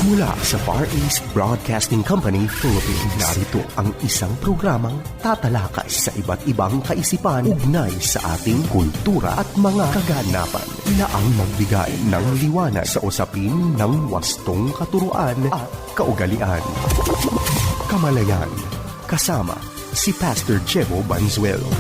Mula sa Far East Broadcasting Company, Philippines, narito ang isang programang tatalakay sa iba't ibang kaisipan ugnay sa ating kultura at mga kaganapan na ang magbigay ng liwanag sa usapin ng wastong katuruan at kaugalian. Kamalayan, kasama si Pastor Jebo Banzuelo.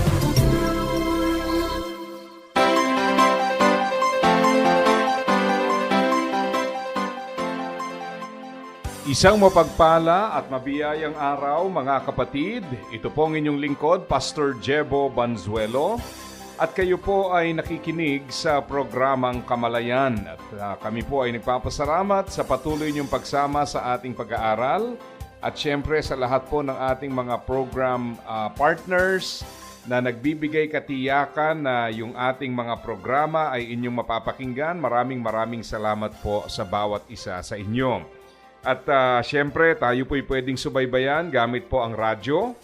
Isang mapagpala at mabiyayang araw mga kapatid. Ito po ang inyong lingkod, Pastor Jebo Banzuelo. At kayo po ay nakikinig sa programang Kamalayan. At kami po ay nagpapasalamat sa patuloy niyong pagsama sa ating pag-aaral. At syempre sa lahat po ng ating mga program partners na nagbibigay katiyakan na yung ating mga programa ay inyong mapapakinggan. Maraming salamat po sa bawat isa sa inyo. At syempre, tayo po'y pwedeng subaybayan gamit po ang radyo.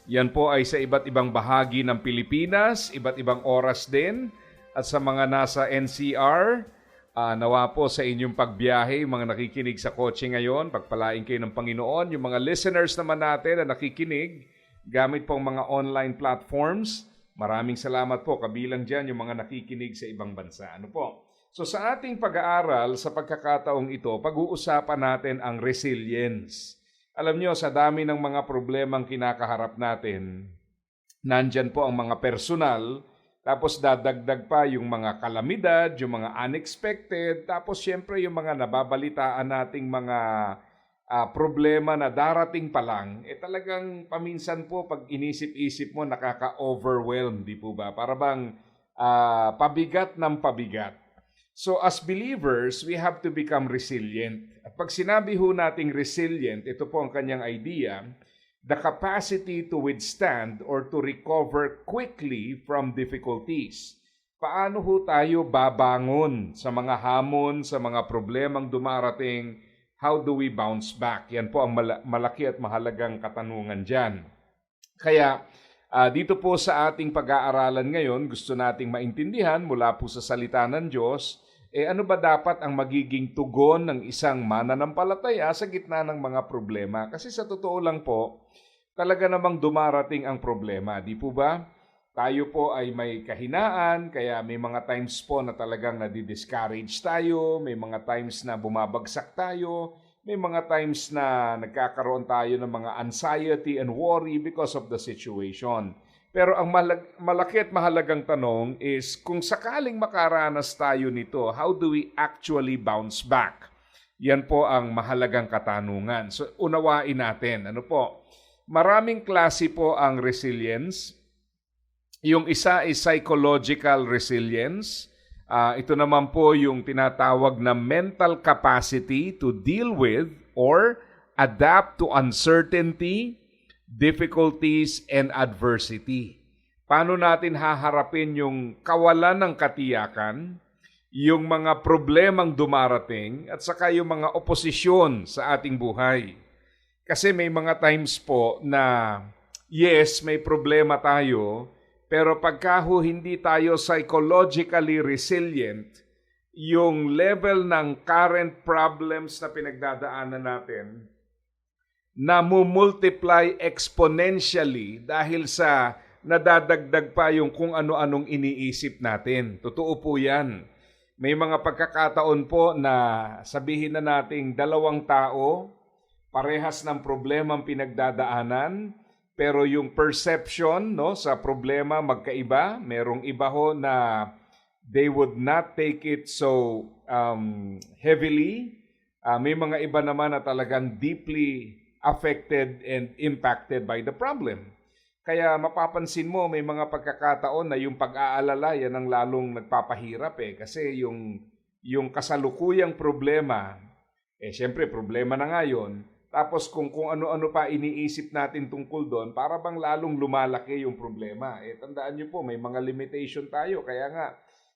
Yan po ay sa iba't ibang bahagi ng Pilipinas, iba't ibang oras din. At sa mga nasa NCR, nawa po sa inyong pagbiyahe, yung mga nakikinig sa kotse ngayon, pagpalain kayo ng Panginoon. Yung mga listeners naman natin na nakikinig, gamit po ang mga online platforms, maraming salamat po. Kabilang dyan yung mga nakikinig sa ibang bansa. Ano po? So sa ating pag-aaral, sa pagkakataong ito, pag-uusapan natin ang resilience. Alam nyo, sa dami ng mga problemang kinakaharap natin, nandyan po ang mga personal, tapos dadagdag pa yung mga kalamidad, yung mga unexpected, tapos syempre yung mga nababalitaan nating mga problema na darating pa lang, talagang paminsan po pag inisip-isip mo nakaka-overwhelm, di po ba? Para bang pabigat ng pabigat. So as believers, we have to become resilient. At pag sinabi ho nating resilient, ito po ang kanyang idea, the capacity to withstand or to recover quickly from difficulties. Paano ho tayo babangon sa mga hamon, sa mga problemang dumarating? How do we bounce back? Yan po ang malaki at mahalagang katanungan dyan. Kaya dito po sa ating pag-aaralan ngayon, gusto nating maintindihan mula po sa salita ng Diyos, ano ba dapat ang magiging tugon ng isang mananampalataya sa gitna ng mga problema? Kasi sa totoo lang po, talaga namang dumarating ang problema, di po ba? Tayo po ay may kahinaan, kaya may mga times po na talagang nadi-discourage tayo, may mga times na bumabagsak tayo, may mga times na nagkakaroon tayo ng mga anxiety and worry because of the situation. Pero ang malaki at mahalagang tanong is kung sakaling makaranas tayo nito, how do we actually bounce back? Yan po ang mahalagang katanungan. So unawain natin. Ano po? Maraming klase po ang resilience. Yung isa is psychological resilience. Ito naman po yung tinatawag na mental capacity to deal with or adapt to uncertainty, difficulties, and adversity. Paano natin haharapin yung kawalan ng katiyakan, yung mga problemang dumarating, at saka yung mga oposisyon sa ating buhay? Kasi may mga times po na yes, may problema tayo, pero pagka hindi tayo psychologically resilient, yung level ng current problems na pinagdadaanan natin, na multiply exponentially dahil sa nadadagdag pa yung kung ano-anong iniisip natin. Totoo po yan. May mga pagkakataon po na sabihin na nating dalawang tao, parehas ng problemang pinagdadaanan, pero yung perception sa problema magkaiba. Merong iba ho na they would not take it so heavily. May mga iba naman na talagang deeply affected and impacted by the problem. Kaya mapapansin mo, may mga pagkakataon na yung pag-aalala, yan ang lalong nagpapahirap Kasi yung kasalukuyang problema, syempre problema na nga yun. Tapos kung ano-ano pa iniisip natin tungkol doon, para bang lalong lumalaki yung problema. Tandaan nyo po, may mga limitation tayo. Kaya nga,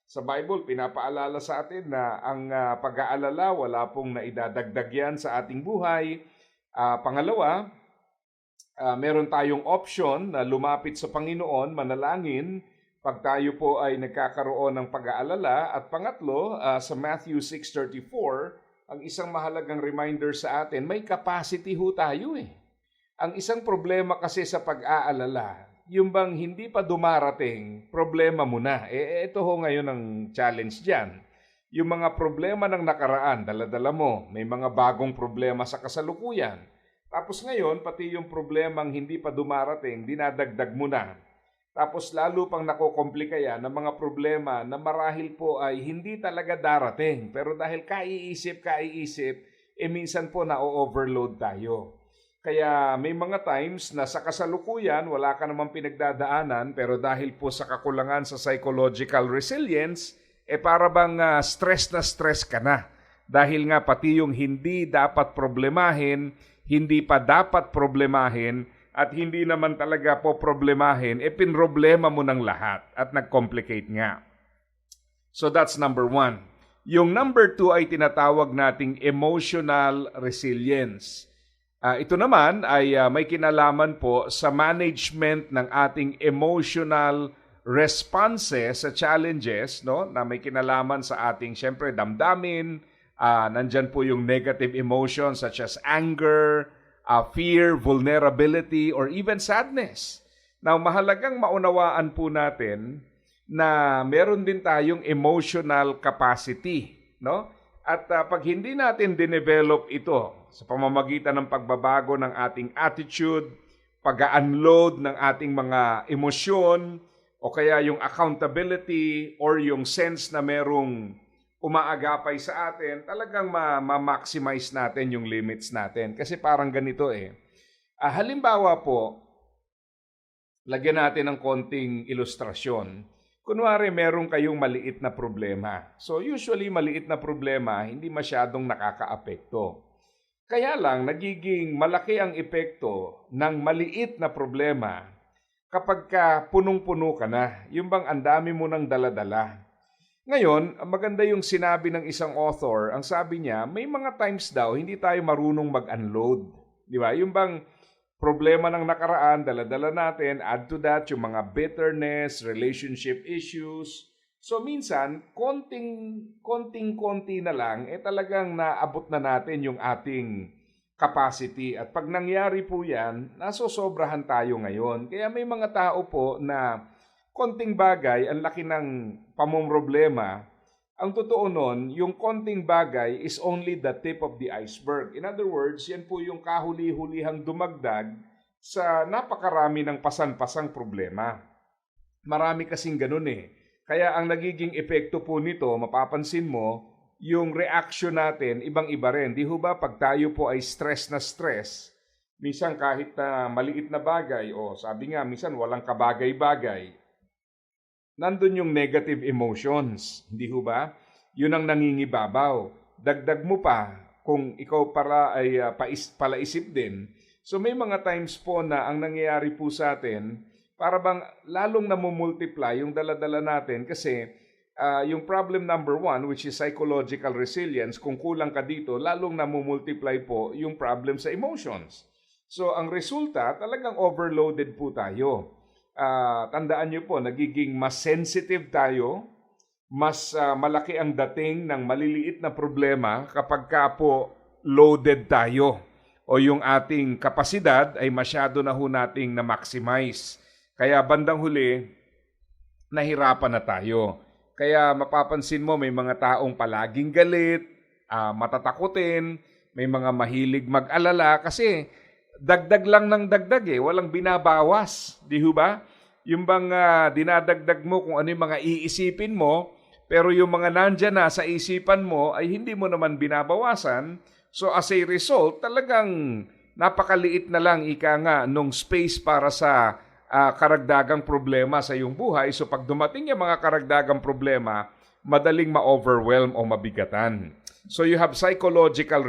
sa Bible, pinapaalala sa atin na ang pag-aalala, wala pong naidadagdag yan sa ating buhay. Pangalawa, meron tayong option na lumapit sa Panginoon, manalangin, pag tayo po ay nagkakaroon ng pag-aalala. At pangatlo, sa Matthew 6:34, ang isang mahalagang reminder sa atin, may capacity ho tayo eh. Ang isang problema kasi sa pag-aalala, yung bang hindi pa dumarating, problema mo na. Ito ho ngayon ang challenge dyan. Yung mga problema ng nakaraan, dala-dala mo, may mga bagong problema sa kasalukuyan. Tapos ngayon, pati yung problemang hindi pa dumarating, dinadagdag mo na. Tapos lalo pang nakokomplika yan ng mga problema na marahil po ay hindi talaga darating. Pero dahil kaiisip, minsan po na-overload tayo. Kaya may mga times na sa kasalukuyan, wala ka namang pinagdadaanan, pero dahil po sa kakulangan sa psychological resilience, para bang stress na stress ka na. Dahil nga pati yung hindi dapat problemahin, hindi pa dapat problemahin, at hindi naman talaga po problemahin, pinroblema mo ng lahat at nag-complicate nga. So that's number 1. Yung number 2 ay tinatawag nating emotional resilience. Ito naman ay may kinalaman po sa management ng ating emotional responses sa challenges, no? Na may kinalaman sa ating, syempre, damdamin. Nandyan po yung negative emotions such as anger, fear, vulnerability, or even sadness. Now, mahalagang maunawaan po natin na meron din tayong emotional capacity, no? At pag hindi natin dinevelop ito sa pamamagitan ng pagbabago ng ating attitude, pag-unload ng ating mga emosyon, o kaya yung accountability or yung sense na merong umaagapay sa atin, talagang ma-maximize natin yung limits natin. Kasi parang ganito halimbawa po, lagyan natin ng konting ilustrasyon. Kunwari, meron kayong maliit na problema. So usually, maliit na problema, hindi masyadong nakakaapekto. Kaya lang, nagiging malaki ang epekto ng maliit na problema kapag punong-puno ka na. Yung bang ang dami mo ng dala-dala. Ngayon, maganda yung sinabi ng isang author. Ang sabi niya, may mga times daw, hindi tayo marunong mag-unload. Di ba? Yung bang problema ng nakaraan, dala-dala natin, add to that yung mga bitterness, relationship issues. So minsan, konting-konti na lang, talagang naabot na natin yung ating capacity. At pag nangyari po yan, nasosobrahan tayo ngayon. Kaya may mga tao po na konting bagay, ang laki ng pamomroblema. Ang totoo nun, yung konting bagay is only the tip of the iceberg. In other words, yan po yung kahuli-hulihang dumagdag sa napakarami ng pasan-pasang problema. Marami kasing ganun Kaya ang nagiging epekto po nito, mapapansin mo, yung reaction natin, ibang-iba rin. Di ho ba pag tayo po ay stress na stress, minsan kahit na maliit na bagay, sabi nga, minsan walang kabagay-bagay, nandun yung negative emotions, hindi ho ba? Yun ang nangingibabaw. Dagdag mo pa kung ikaw para ay palaisip din. So may mga times po na ang nangyayari po sa atin, para bang lalong namumultiply yung dala-dala natin kasi yung problem number 1, which is psychological resilience, kung kulang ka dito, lalong namumultiply po yung problem sa emotions. So ang resulta, talagang overloaded po tayo. Tandaan nyo po, nagiging mas sensitive tayo, mas malaki ang dating ng maliliit na problema kapag po loaded tayo o yung ating kapasidad ay masyado na ho nating na-maximize. Kaya bandang huli, nahirapan na tayo. Kaya mapapansin mo may mga taong palaging galit, matatakutin, may mga mahilig mag-alala kasi dagdag lang ng dagdag walang binabawas, di ho ba? Yung bang dinadagdag mo kung ano yung mga iisipin mo, pero yung mga nandyan na sa isipan mo ay hindi mo naman binabawasan. So as a result, talagang napakaliit na lang nung space para sa karagdagang problema sa iyong buhay. So pag dumating yung mga karagdagang problema, madaling ma-overwhelm o mabigatan. So you have psychological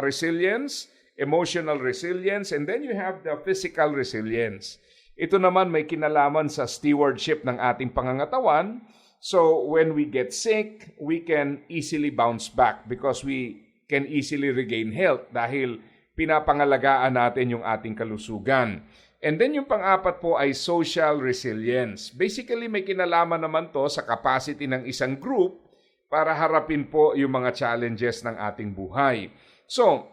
resilience, emotional resilience, and then you have the physical resilience. Ito naman may kinalaman sa stewardship ng ating pangangatawan. So when we get sick, we can easily bounce back because we can easily regain health dahil pinapangalagaan natin yung ating kalusugan. And then yung pang-apat po ay social resilience. Basically may kinalaman naman to sa capacity ng isang group para harapin po yung mga challenges ng ating buhay. So,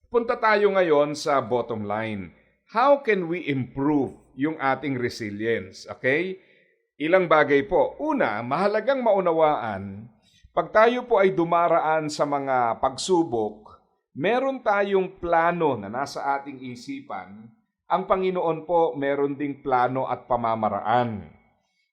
punta tayo ngayon sa bottom line. How can we improve yung ating resilience? Okay? Ilang bagay po. Una, mahalagang maunawaan, pag tayo po ay dumaraan sa mga pagsubok, meron tayong plano na nasa ating isipan. Ang Panginoon po meron ding plano at pamamaraan.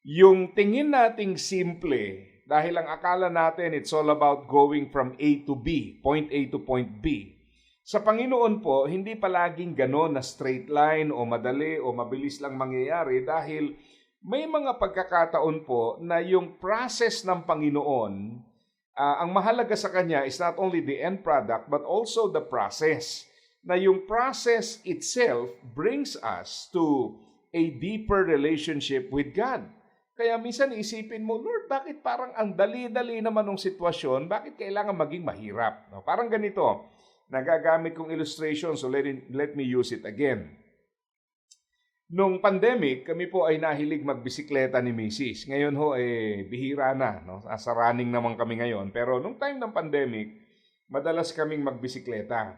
Yung tingin nating simple, dahil ang akala natin it's all about going from A to B, point A to point B. Sa Panginoon po, hindi palaging gano'n na straight line o madali o mabilis lang mangyayari dahil may mga pagkakataon po na yung process ng Panginoon, ang mahalaga sa Kanya is not only the end product but also the process. Na yung process itself brings us to a deeper relationship with God. Kaya minsan isipin mo, Lord, bakit parang ang dali-dali naman ng sitwasyon? Bakit kailangan maging mahirap? No, parang ganito, nagagamit kong illustration, so let me use it again. Nung pandemic, kami po ay nahilig magbisikleta ni Mrs. Ngayon ho, bihira na. No? Sa running naman kami ngayon. Pero nung time ng pandemic, madalas kaming magbisikleta.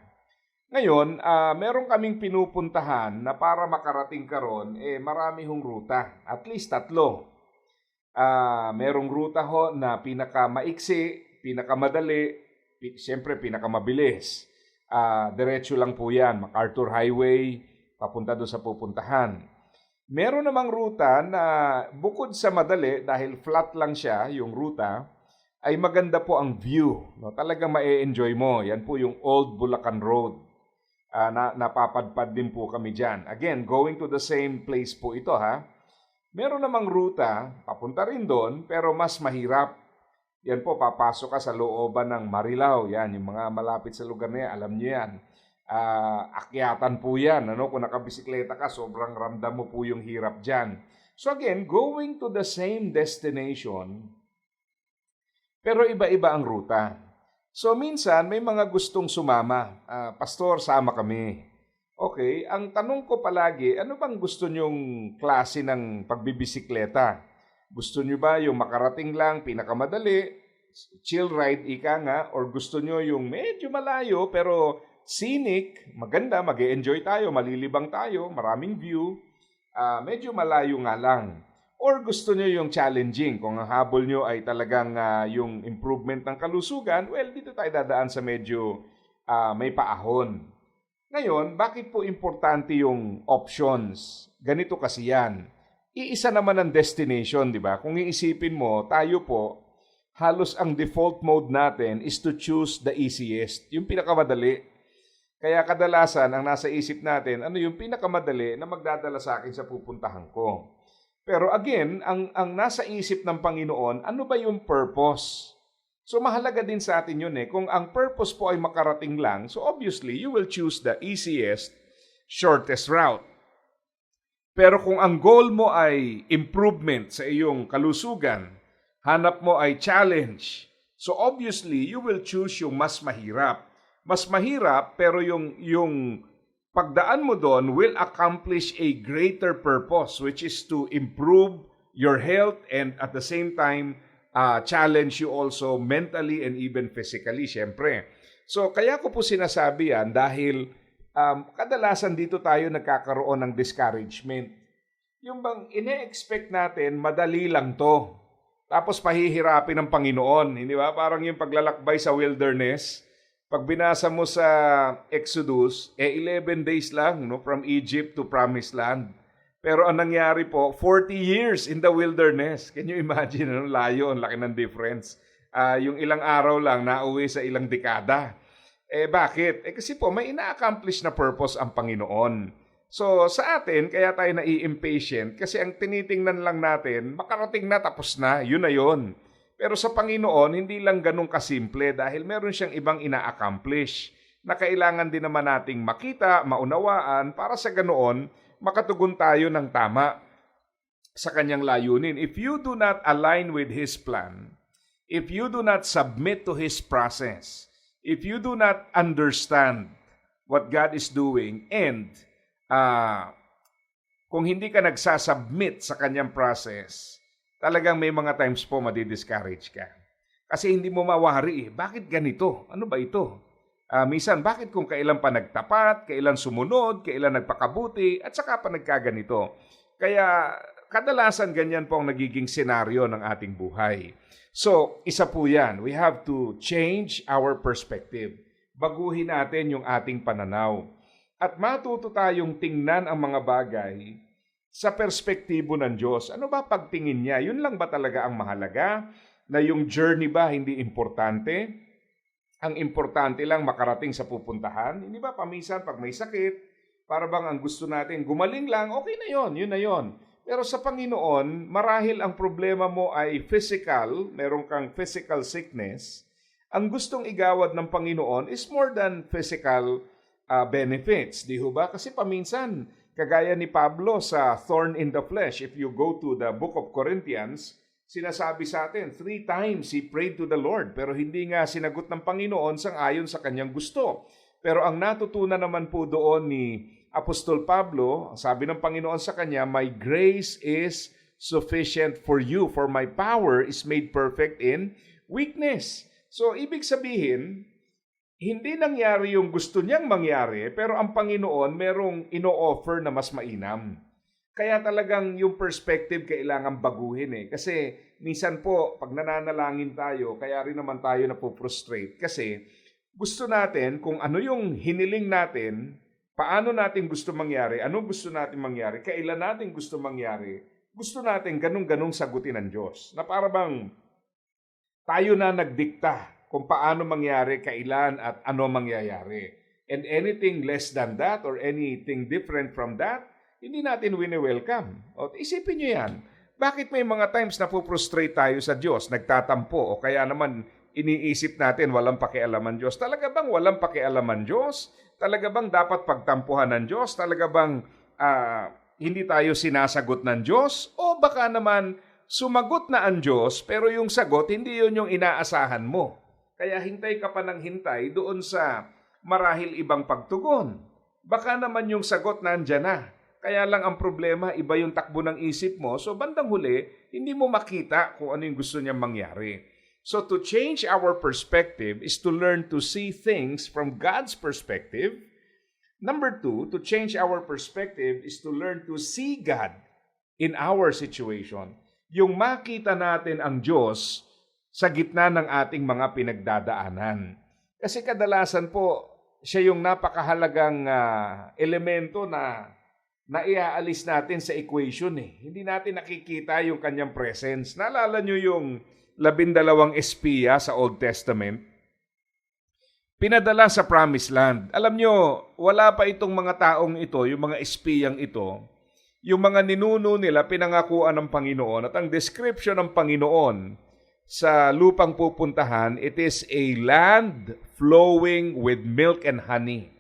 Ngayon, meron kaming pinupuntahan na para makarating karon, marami hong ruta. At least 3. Merong ruta ho na pinakamaiksi, pinakamadali, siyempre pinakamabilis. Diretso lang po yan, MacArthur Highway, papunta doon sa pupuntahan. Meron namang ruta na bukod sa madali, dahil flat lang siya, yung ruta, ay maganda po ang view. No? Talagang ma-enjoy mo. Yan po yung Old Bulacan Road. Napapadpad din po kami dyan. Again, going to the same place po ito ha. Meron namang ruta, papunta rin doon, pero mas mahirap. Yan po, papasok ka sa looban ng Marilao. Yan, yung mga malapit sa lugar na yan, alam niyo yan. Akyatan po yan. Kung nakabisikleta ka, sobrang ramdam mo po yung hirap dyan. So again, going to the same destination, pero iba-iba ang ruta. So minsan, may mga gustong sumama. Pastor, sama kami. Okay, ang tanong ko palagi, ano bang gusto nyong klase ng pagbibisikleta? Gusto nyo ba yung makarating lang, pinakamadali, chill ride, ika nga, or gusto nyo yung medyo malayo, pero scenic, maganda, mag-e-enjoy tayo, malilibang tayo, maraming view, medyo malayo nga lang. Or gusto nyo yung challenging, kung ang habol nyo ay talagang yung improvement ng kalusugan, well, dito tayo dadaan sa medyo may paahon. Ngayon, bakit po importante yung options? Ganito kasi yan. Iisa naman ang destination, di ba? Kung iisipin mo, tayo po, halos ang default mode natin is to choose the easiest, yung pinakamadali. Kaya kadalasan, ang nasa isip natin, ano yung pinakamadali na magdadala sa akin sa pupuntahan ko. Pero again, ang nasa isip ng Panginoon, ano ba yung purpose? So mahalaga din sa atin yun Kung ang purpose po ay makarating lang, so obviously, you will choose the easiest, shortest route. Pero kung ang goal mo ay improvement sa iyong kalusugan, hanap mo ay challenge, so obviously, you will choose yung mas mahirap. Mas mahirap, pero yung pagdaan mo doon will accomplish a greater purpose, which is to improve your health and at the same time, challenge you also mentally and even physically, syempre. So, kaya ko po sinasabi yan dahil kadalasan dito tayo nagkakaroon ng discouragement. Yung bang ine-expect natin, madali lang to. Tapos pahihirapin ng Panginoon, hindi ba? Parang yung paglalakbay sa wilderness. Pag binasa mo sa Exodus, 11 days lang from Egypt to Promised Land. Pero ang nangyari po, 40 years in the wilderness. Can you imagine? Layo, ang laki ng difference. Yung ilang araw lang, nauwi sa ilang dekada. Bakit? Kasi po, may ina-accomplish na purpose ang Panginoon. So, sa atin, kaya tayo nai-impatient kasi ang tinitingnan lang natin, makarating na, tapos na, yun na yun. Pero sa Panginoon, hindi lang ganun kasimple dahil meron siyang ibang ina-accomplish na kailangan din naman nating makita, maunawaan para sa ganoon, makatugon tayo ng tama sa kanyang layunin. If you do not align with His plan, if you do not submit to His process, if you do not understand what God is doing, and kung hindi ka nagsasubmit sa kanyang process, talagang may mga times po madi-discourage ka. Kasi hindi mo mawari bakit ganito? Ano ba ito? Minsan, bakit kung kailan pa nagtapat, kailan sumunod, kailan nagpakabuti, at saka pa nagkaganito? Kaya kadalasan ganyan po ang nagiging senaryo ng ating buhay. So, isa po yan. We have to change our perspective. Baguhin natin yung ating pananaw. At matuto tayong tingnan ang mga bagay sa perspektibo ng Diyos. Ano ba pagtingin niya? Yun lang ba talaga ang mahalaga? Na yung journey ba hindi importante? Ang importante lang makarating sa pupuntahan? Hindi ba paminsan pag may sakit, para bang ang gusto natin gumaling lang, okay na yon, yun na yon. Pero sa Panginoon, marahil ang problema mo ay physical, meron kang physical sickness, ang gustong igawad ng Panginoon is more than physical benefits. Di ba? Kasi paminsan, kagaya ni Pablo sa thorn in the flesh, if you go to the book of Corinthians, sinasabi sa atin, 3 times he prayed to the Lord, pero hindi nga sinagot ng Panginoon sang-ayon sa kanyang gusto. Pero ang natutunan naman po doon ni Apostol Pablo, sabi ng Panginoon sa kanya, "My grace is sufficient for you, for my power is made perfect in weakness." So, ibig sabihin, hindi nangyari yung gusto niyang mangyari, pero ang Panginoon merong ino-offer na mas mainam. Kaya talagang yung perspective kailangan baguhin eh. Kasi minsan po, pag nananalangin tayo, kaya rin naman tayo napo-frustrate. Kasi gusto natin kung ano yung hiniling natin, paano natin gusto mangyari, ano gusto natin mangyari, kailan natin gusto mangyari, gusto natin ganung-ganung sagutin ng Diyos. Na para bang tayo na nagdikta kung paano mangyari, kailan at ano mangyayari. And anything less than that or anything different from that, hindi natin wini-welcome. O, isipin nyo yan. Bakit may mga times na frustrate tayo sa Diyos, nagtatampo, o kaya naman iniisip natin walang pakialaman Diyos? Talaga bang walang pakialaman Diyos? Talaga bang dapat pagtampuhan ng Diyos? Talaga bang hindi tayo sinasagot ng Diyos? O baka naman sumagot na ang Diyos, pero yung sagot, hindi yun yung inaasahan mo. Kaya hintay ka pa ng hintay doon sa marahil ibang pagtugon. Baka naman yung sagot nandyan na. Kaya lang ang problema, iba yung takbo ng isip mo. So bandang huli, hindi mo makita kung ano yung gusto niyang mangyari. So to change our perspective is to learn to see things from God's perspective. Number 2, to change our perspective is to learn to see God in our situation. Yung makita natin ang Diyos sa gitna ng ating mga pinagdadaanan. Kasi kadalasan po, siya yung napakahalagang elemento na naiaalis natin sa equation eh. Hindi natin nakikita yung kanyang presence. Naalala nyo yung 12 espiya sa Old Testament? Pinadala sa Promised Land. Alam nyo, wala pa itong mga taong ito, yung mga espiyang ito, yung mga ninuno nila pinangakuan ng Panginoon. At ang description ng Panginoon sa lupang pupuntahan, it is a land flowing with milk and honey.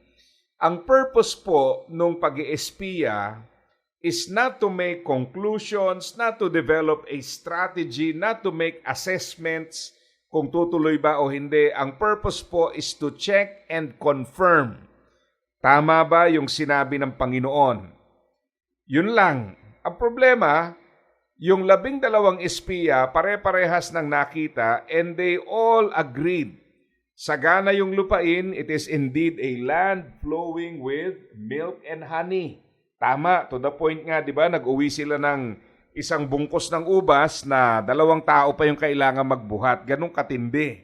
Ang purpose po nung pag-espiya is not to make conclusions, not to develop a strategy, not to make assessments kung tutuloy ba o hindi. Ang purpose po is to check and confirm. Tama ba yung sinabi ng Panginoon? Yun lang. Ang problema, yung 12 espiya, pare-parehas ng nakita and they all agreed. Sagana yung lupain, it is indeed a land flowing with milk and honey. Tama, to the point nga, di ba, nag-uwi sila ng isang bungkos ng ubas na 2 tao pa yung kailangan magbuhat. Ganong katindi.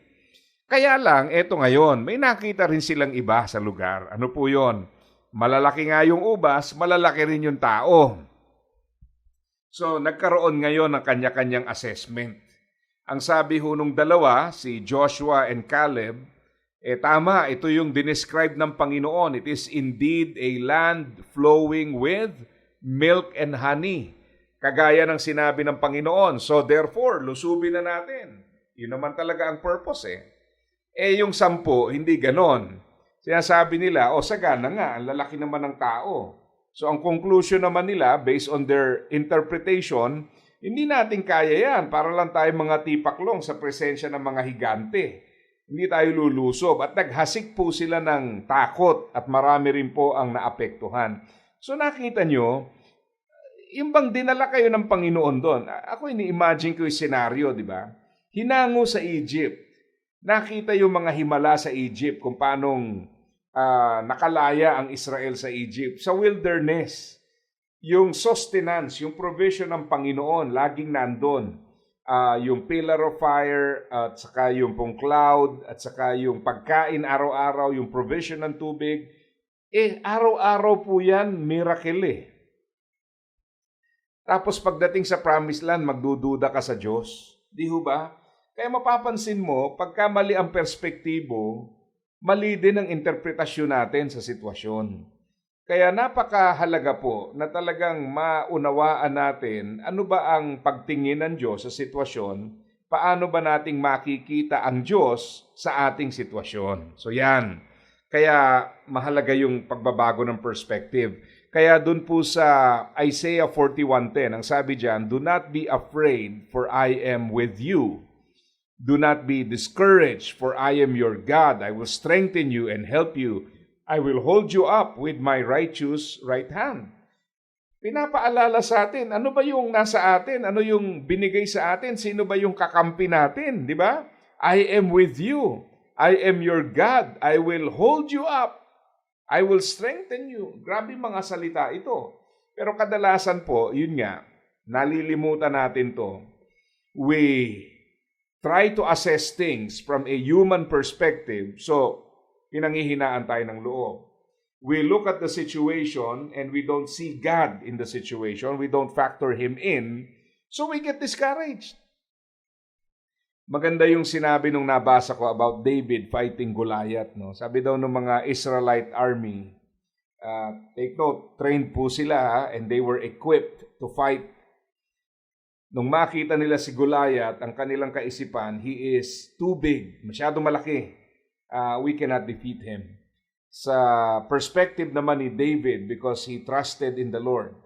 Kaya lang, eto ngayon, may nakita rin silang iba sa lugar. Ano po yon? Malalaki nga yung ubas, malalaki rin yung tao. So, nagkaroon ngayon ng kanya-kanyang assessment. Ang sabi ho nung dalawa, si Joshua and Caleb, tama, ito yung dinescribe ng Panginoon. It is indeed a land flowing with milk and honey. Kagaya ng sinabi ng Panginoon. So therefore, lusubin na natin. Yun naman talaga ang purpose eh. Yung 10, hindi ganon. Sinasabi nila, sagana nga, ang lalaki naman ng tao. So ang conclusion naman nila, based on their interpretation, hindi natin kaya yan. Para lang tayo mga tipaklong sa presensya ng mga higante. Hindi tayo lulusob. At naghasik po sila ng takot at marami rin po ang naapektuhan. So nakita nyo, yung bang dinala kayo ng Panginoon doon? Ako ini-imagine ko yung senaryo, di ba? hinango sa Egypt. Nakita yung mga himala sa Egypt kung paanong nakalaya ang Israel sa Egypt. Sa wilderness, yung sustenance, yung provision ng Panginoon, laging nandun. Yung pillar of fire, at saka yung pong cloud, at saka yung pagkain araw-araw, yung provision ng tubig. Araw-araw po yan, miracle Tapos pagdating sa promised land, magdududa ka sa Diyos. Di ho ba? Kaya mapapansin mo, pagka mali ang perspektibo, mali din ang interpretasyon natin sa sitwasyon. Kaya napakahalaga po na talagang maunawaan natin ano ba ang pagtingin ng Diyos sa sitwasyon, paano ba nating makikita ang Diyos sa ating sitwasyon. So yan. Kaya mahalaga yung pagbabago ng perspective. Kaya dun po sa Isaiah 41:10, ang sabi diyan, "Do not be afraid, for I am with you. Do not be discouraged, for I am your God. I will strengthen you and help you. I will hold you up with my righteous right hand." Pinapaalala sa atin, ano ba yung nasa atin? Ano yung binigay sa atin? Sino ba yung kakampi natin? Di ba? I am with you. I am your God. I will hold you up. I will strengthen you. Grabe mga salita ito. Pero kadalasan po, yun nga, nalilimutan natin to. We try to assess things from a human perspective. So, pinanghihinaan tayo ng loob. We look at the situation and we don't see God in the situation. We don't factor Him in. So, we get discouraged. Maganda yung sinabi nung nabasa ko about David fighting Goliath. No? Sabi daw ng mga Israelite army, take note, trained po sila and they were equipped to fight. Nung makita nila si Goliath, ang kanilang kaisipan, he is too big, masyadong malaki. We cannot defeat him. Sa perspective naman ni David, because he trusted in the Lord,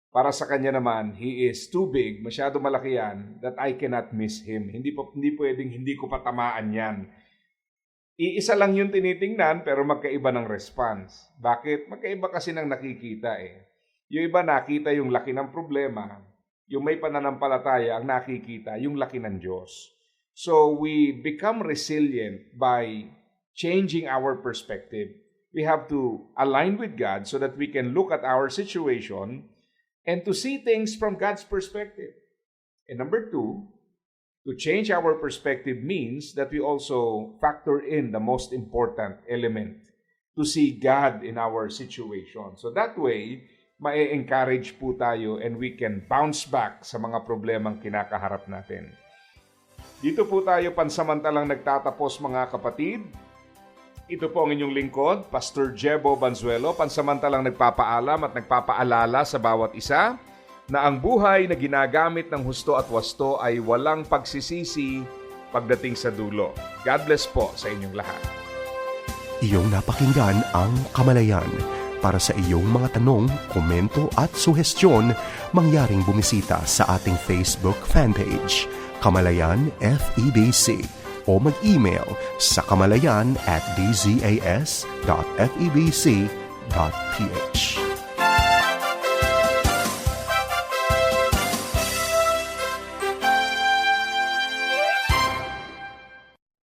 para sa kanya naman, he is too big, masyadong malaki yan, that I cannot miss him. Hindi pwedeng hindi ko patamaan yan. Iisa lang yung tinitingnan, pero magkaiba ng response. Bakit? Magkaiba kasi ng nakikita Yung iba nakita yung laki ng problema, yung may pananampalataya ang nakikita, yung laki ng Diyos. So we become resilient by changing our perspective. We have to align with God so that we can look at our situation and to see things from God's perspective. And number 2, to change our perspective means that we also factor in the most important element, to see God in our situation. So that way, ma-encourage po tayo and we can bounce back sa mga problemang kinakaharap natin. Dito po tayo pansamantalang nagtatapos mga kapatid. Ito po ang inyong lingkod, Pastor Jebo Banzuelo, pansamantalang nagpapaalam at nagpapaalala sa bawat isa na ang buhay na ginagamit ng husto at wasto ay walang pagsisisi pagdating sa dulo. God bless po sa inyong lahat. Iyong napakinggan ang Kamalayan. Para sa iyong mga tanong, komento at suhestyon, mangyaring bumisita sa ating Facebook fanpage, Kamalayan FEBC, o mag-email sa kamalayan@dzas.febc.ph.